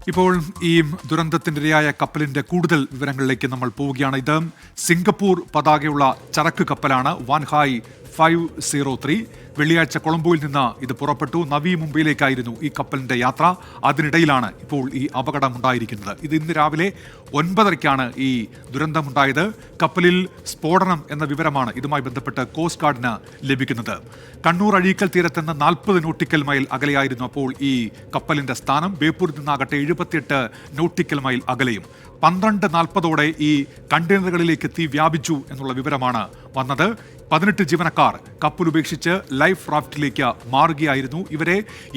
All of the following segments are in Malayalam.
ഇപ്പോൾ ഈ ദുരന്തത്തിനിരയായ കപ്പലിന്റെ കൂടുതൽ വിവരങ്ങളിലേക്ക് നമ്മൾ പോവുകയാണ്. ഇത് സിംഗപ്പൂർ പതാകയുള്ള ചരക്ക് കപ്പലാണ് വാൻഹായ് 503. വെള്ളിയാഴ്ച കൊളംബോയിൽ നിന്ന് ഇത് പുറപ്പെട്ടു. നവി മുംബൈയിലേക്കായിരുന്നു ഈ കപ്പലിന്റെ യാത്ര. അതിനിടയിലാണ് ഇപ്പോൾ ഈ അപകടമുണ്ടായിരിക്കുന്നത്. ഇത് ഇന്ന് രാവിലെ 9:30-ക്കാണ് ഈ ദുരന്തമുണ്ടായത്. കപ്പലിൽ സ്ഫോടനം എന്ന വിവരമാണ് ഇതുമായി ബന്ധപ്പെട്ട് കോസ്റ്റ് ഗാർഡിന് ലഭിക്കുന്നത്. കണ്ണൂർ അഴീക്കൽ തീരത്ത് നിന്ന് 40 നോട്ടിക്കൽ മൈൽ അകലെയായിരുന്നു അപ്പോൾ ഈ കപ്പലിന്റെ സ്ഥാനം. ബേപ്പൂരിൽ നിന്നാകട്ടെ 78 നോട്ടിക്കൽ മൈൽ അകലെയും. 12:40 ഈ കണ്ടെയ്നറുകളിലേക്ക് തീ വ്യാപിച്ചു എന്നുള്ള വിവരമാണ് വന്നത്. 18 ജീവനക്കാർ കപ്പൽ ഉപേക്ഷിച്ച് ലൈഫ് റാഫ്റ്റിലേക്ക് മാറുകയായിരുന്നു. ഇവരെ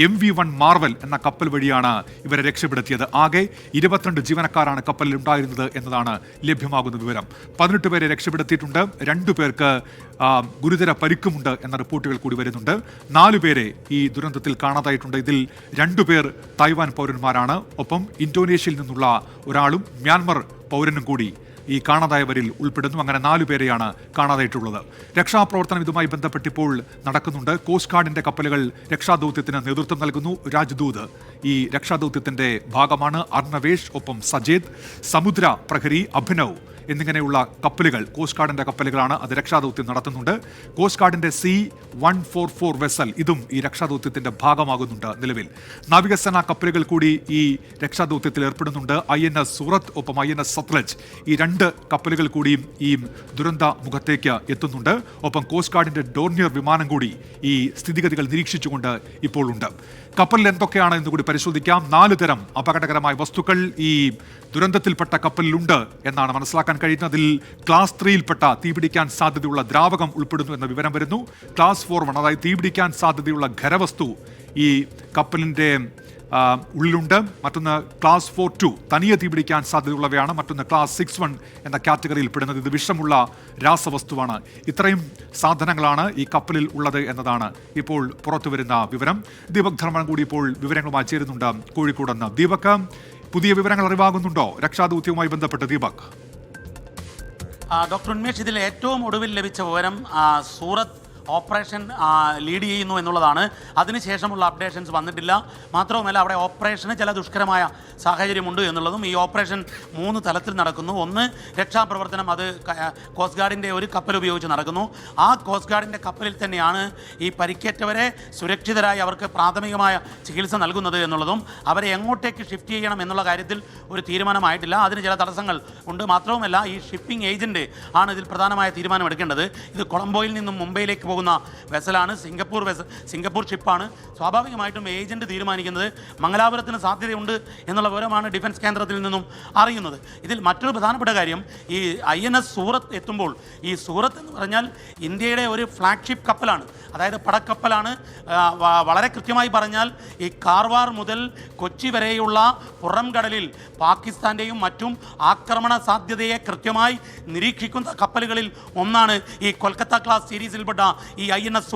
MV1 മാർവൽ എന്ന കപ്പൽ വഴിയാണ് ഇവരെ രക്ഷപ്പെടുത്തിയത്. ആകെ 22 ജീവനക്കാരാണ് കപ്പലിൽ ഉണ്ടായിരുന്നത് എന്നതാണ് ലഭ്യമാകുന്ന വിവരം. 18 പേരെ രക്ഷപ്പെടുത്തിയിട്ടുണ്ട്. 2 പേർക്ക് ഗുരുതര പരിക്കുമുണ്ട് എന്ന റിപ്പോർട്ടുകൾ കൂടി വരുന്നുണ്ട്. 4 പേരെ ഈ ദുരന്തത്തിൽ കാണാതായിട്ടുണ്ട്. ഇതിൽ 2 പേർ തായ്വാൻ പൗരന്മാരാണ്. ഒപ്പം ഇന്തോനേഷ്യയിൽ നിന്നുള്ള ഒരാളും മ്യാൻമർ പൗരനും കൂടി ഈ കാണാതായവരിൽ ഉൾപ്പെടുന്നു. അങ്ങനെ 4 പേരെയാണ് കാണാതായിട്ടുള്ളത്. രക്ഷാപ്രവർത്തനം ഇതുമായി ബന്ധപ്പെട്ടിപ്പോൾ നടക്കുന്നുണ്ട്. കോസ്റ്റ് ഗാർഡിന്റെ കപ്പലുകൾ രക്ഷാദൌത്യത്തിന് നേതൃത്വം നൽകുന്നു. രാജ്ദൂത് ഈ രക്ഷാദൌത്യത്തിന്റെ ഭാഗമാണ്. അർണവേഷ്, ഒപ്പം സജേദ്, സമുദ്ര പ്രഹരി, അഭിനവ് എന്നിങ്ങനെയുള്ള കപ്പലുകൾ കോസ്റ്റ് ഗാർഡിന്റെ കപ്പലുകളാണ്. അത് രക്ഷാദൌത്യം നടത്തുന്നുണ്ട്. കോസ്റ്റ് ഗാർഡിന്റെ C-144 വെസൽ ഇതും ഈ രക്ഷാദൌത്യത്തിന്റെ ഭാഗമാകുന്നുണ്ട്. നിലവിൽ നാവികസേനാ കപ്പലുകൾ കൂടി ഈ രക്ഷാദൌത്യത്തിൽ ഏർപ്പെടുന്നുണ്ട്. INS സൂറത്ത്, ഒപ്പം INS സത്ലജ്, ഈ 2 കപ്പലുകൾ കൂടിയും ഈ ദുരന്ത മുഖത്തേക്ക് എത്തുന്നുണ്ട്. ഒപ്പം കോസ്റ്റ് ഗാർഡിന്റെ ഡോർണിയർ വിമാനം കൂടി ഈ സ്ഥിതിഗതികൾ നിരീക്ഷിച്ചുകൊണ്ട് ഇപ്പോൾ ഉണ്ട്. കപ്പലിൽ എന്തൊക്കെയാണ് എന്ന് കൂടി പരിശോധിക്കാം. 4 തരം അപകടകരമായ വസ്തുക്കൾ ഈ ദുരന്തത്തിൽപ്പെട്ട കപ്പലിലുണ്ട് എന്നാണ് മനസ്സിലാക്കാൻ കഴിയുന്നത്. അതിൽ ക്ലാസ് 3യിൽപ്പെട്ട തീപിടിക്കാൻ സാധ്യതയുള്ള ദ്രാവകം ഉൾപ്പെടുന്നു എന്ന വിവരം വരുന്നു. ക്ലാസ് 4-1 അതായത് തീപിടിക്കാൻ സാധ്യതയുള്ള ഖരവസ്തു ഈ കപ്പലിന്റെ ഉള്ളിലുണ്ട്. മറ്റൊന്ന് ക്ലാസ് 4-2 തനിയെ തീപിടിക്കാൻ സാധ്യതയുള്ളവയാണ്. മറ്റൊന്ന് ക്ലാസ് 6-1 എന്ന കാറ്റഗറിയിൽ പെടുന്നത്. ഇത് വിഷമുള്ള രാസവസ്തുവാണ്. ഇത്രയും സാധനങ്ങളാണ് ഈ കപ്പലിൽ ഉള്ളത് എന്നതാണ് ഇപ്പോൾ പുറത്തുവരുന്ന വിവരം. ദീപക് ധർമ്മൻ കൂടി ഇപ്പോൾ വിവരങ്ങളുമായി ചേരുന്നുണ്ട് കോഴിക്കോട് നിന്ന്. ദീപക്, പുതിയ വിവരങ്ങൾ അറിവാകുന്നുണ്ടോ രക്ഷാദൌത്യവുമായി ബന്ധപ്പെട്ട്? ദീപക്. ഡോക്ടർ ഉന്മേഷ്, ഇതിൽ ഏറ്റവും ഒടുവിൽ ലഭിച്ച വിവരം സൂറത്ത് ഓപ്പറേഷൻ ലീഡ് ചെയ്യുന്നു എന്നുള്ളതാണ്. അതിനുശേഷമുള്ള അപ്ഡേഷൻസ് വന്നിട്ടില്ല. മാത്രവുമല്ല, അവിടെ ഓപ്പറേഷന് ചില ദുഷ്കരമായ സാഹചര്യമുണ്ട് എന്നുള്ളതും. ഈ ഓപ്പറേഷൻ 3 തലത്തിൽ നടക്കുന്നു. ഒന്ന്, രക്ഷാപ്രവർത്തനം അത് കോസ്റ്റ് ഗാർഡിൻ്റെ ഒരു കപ്പൽ ഉപയോഗിച്ച് നടക്കുന്നു. ആ കോസ്റ്റ് ഗാർഡിൻ്റെ കപ്പലിൽ തന്നെയാണ് ഈ പരിക്കേറ്റവരെ സുരക്ഷിതരായി അവർക്ക് പ്രാഥമികമായ ചികിത്സ നൽകുന്നത് എന്നുള്ളതും. അവരെ എങ്ങോട്ടേക്ക് ഷിഫ്റ്റ് ചെയ്യണം എന്നുള്ള കാര്യത്തിൽ ഒരു തീരുമാനമായിട്ടില്ല. അതിന് ചില തടസ്സങ്ങൾ ഉണ്ട്. മാത്രവുമല്ല, ഈ ഷിപ്പിംഗ് ഏജൻറ്റ് ആണ് ഇതിൽ പ്രധാനമായ തീരുമാനമെടുക്കേണ്ടത്. ഇത് കൊളംബോയിൽ നിന്നും മുംബൈയിലേക്ക് പോകുന്ന വെസലാണ്. സിംഗപ്പൂർ ഷിപ്പാണ്. സ്വാഭാവികമായിട്ടും ഏജന്റ് തീരുമാനിക്കുന്നത് മംഗലാപുരത്തിന് സാധ്യതയുണ്ട് എന്നുള്ള വിവരമാണ് ഡിഫൻസ് കേന്ദ്രത്തിൽ നിന്നും അറിയുന്നത്. ഇതിൽ മറ്റൊരു പ്രധാനപ്പെട്ട കാര്യം, ഈ INS സൂറത്ത് എത്തുമ്പോൾ, ഈ സൂറത്ത് എന്ന് പറഞ്ഞാൽ ഇന്ത്യയുടെ ഒരു ഫ്ലാഗ്ഷിപ്പ് കപ്പലാണ്. അതായത് പടക്കപ്പലാണ്. വളരെ കൃത്യമായി പറഞ്ഞാൽ ഈ കാർവാർ മുതൽ കൊച്ചി വരെയുള്ള പുറം കടലിൽ പാകിസ്ഥാൻ്റെയും മറ്റും ആക്രമണ സാധ്യതയെ കൃത്യമായി നിരീക്ഷിക്കുന്ന കപ്പലുകളിൽ ഒന്നാണ് ഈ കൊൽക്കത്ത ക്ലാസ് സീരീസിൽപ്പെട്ട ഈ INS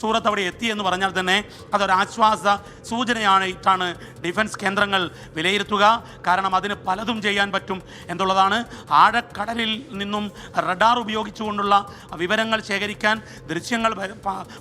സൂറത്ത് അവിടെ എത്തിയെന്ന് പറഞ്ഞാൽ തന്നെ അതൊരാശ്വാസ സൂചനയായിട്ടാണ് ഡിഫൻസ് കേന്ദ്രങ്ങൾ വിലയിരുത്തുക. കാരണം അതിന് പലതും ചെയ്യാൻ പറ്റും എന്നുള്ളതാണ്. ആഴക്കടലിൽ നിന്നും റഡാർ ഉപയോഗിച്ചുകൊണ്ടുള്ള വിവരങ്ങൾ ശേഖരിക്കാൻ, ദൃശ്യങ്ങൾ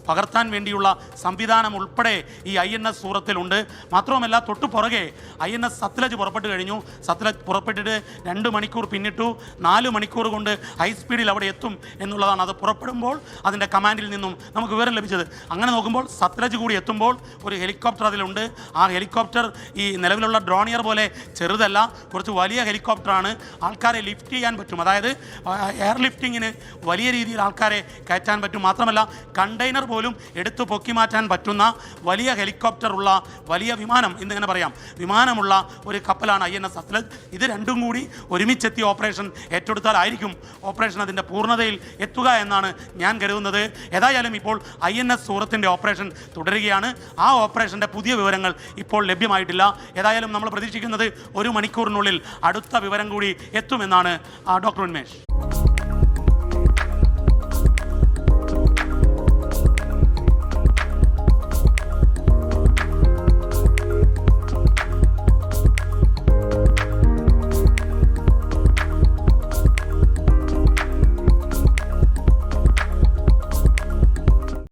പകർത്താൻ വേണ്ടിയുള്ള സംവിധാനം ഉൾപ്പെടെ ഈ INS സൂറത്തിലുണ്ട്. മാത്രവുമല്ല, തൊട്ടു പുറകെ INS സത്ലജ് പുറപ്പെട്ടു കഴിഞ്ഞു. സത്ലജ് പുറപ്പെട്ടിട്ട് 2 മണിക്കൂർ പിന്നിട്ടു. 4 മണിക്കൂർ കൊണ്ട് ഹൈ സ്പീഡിൽ അവിടെ എത്തും എന്നുള്ളതാണ്. അത് പുറപ്പെടുമ്പോൾ അതിൻ്റെ കമാൻഡിൽ നിന്നും നമുക്ക് വിവരം ലഭിച്ചത്. അങ്ങനെ നോക്കുമ്പോൾ സത്ലജ് കൂടി എത്തുമ്പോൾ ഒരു ഹെലികോപ്റ്റർ അതിലുണ്ട്. ആ ഹെലികോപ്റ്റർ ഈ നിലവിലുള്ള ഡ്രോണിയർ പോലെ ചെറുതല്ല, കുറച്ച് വലിയ ഹെലികോപ്റ്ററാണ്. ആൾക്കാരെ ലിഫ്റ്റ് ചെയ്യാൻ പറ്റും. അതായത് എയർ ലിഫ്റ്റിങ്ങിന് വലിയ രീതിയിൽ ആൾക്കാരെ കയറ്റാൻ പറ്റും. മാത്രമല്ല, കണ്ടെയ്നർ പോലും എടുത്തു പൊക്കി മാറ്റാൻ പറ്റുന്ന വലിയ ഹെലികോപ്റ്റർ ഉള്ള വലിയ വിമാനം, ഇന്നിങ്ങനെ പറയാം, വിമാനമുള്ള ഒരു കപ്പലാണ് INS സത്ലജ്. ഇത് രണ്ടും കൂടി ഒരുമിച്ചെത്തിയ ഓപ്പറേഷൻ ഏറ്റെടുത്താലായിരിക്കും ഓപ്പറേഷൻ അതിൻ്റെ പൂർണ്ണതയിൽ എത്തുക എന്നാണ് ഞാൻ കരുതുന്നത്. ഏതായാലും ഇപ്പോൾ INS സൂറത്തിൻ്റെ ഓപ്പറേഷൻ തുടരുകയാണ്. ആ ഓപ്പറേഷൻ്റെ പുതിയ വിവരങ്ങൾ ഇപ്പോൾ ലഭ്യമായിട്ടില്ല. ഏതായാലും നമ്മൾ പ്രതീക്ഷിക്കുന്നത് 1 മണിക്കൂറിനുള്ളിൽ അടുത്ത വിവരം കൂടി എത്തുമെന്നാണ് ഡോക്ടർ ഉന്മേഷ്.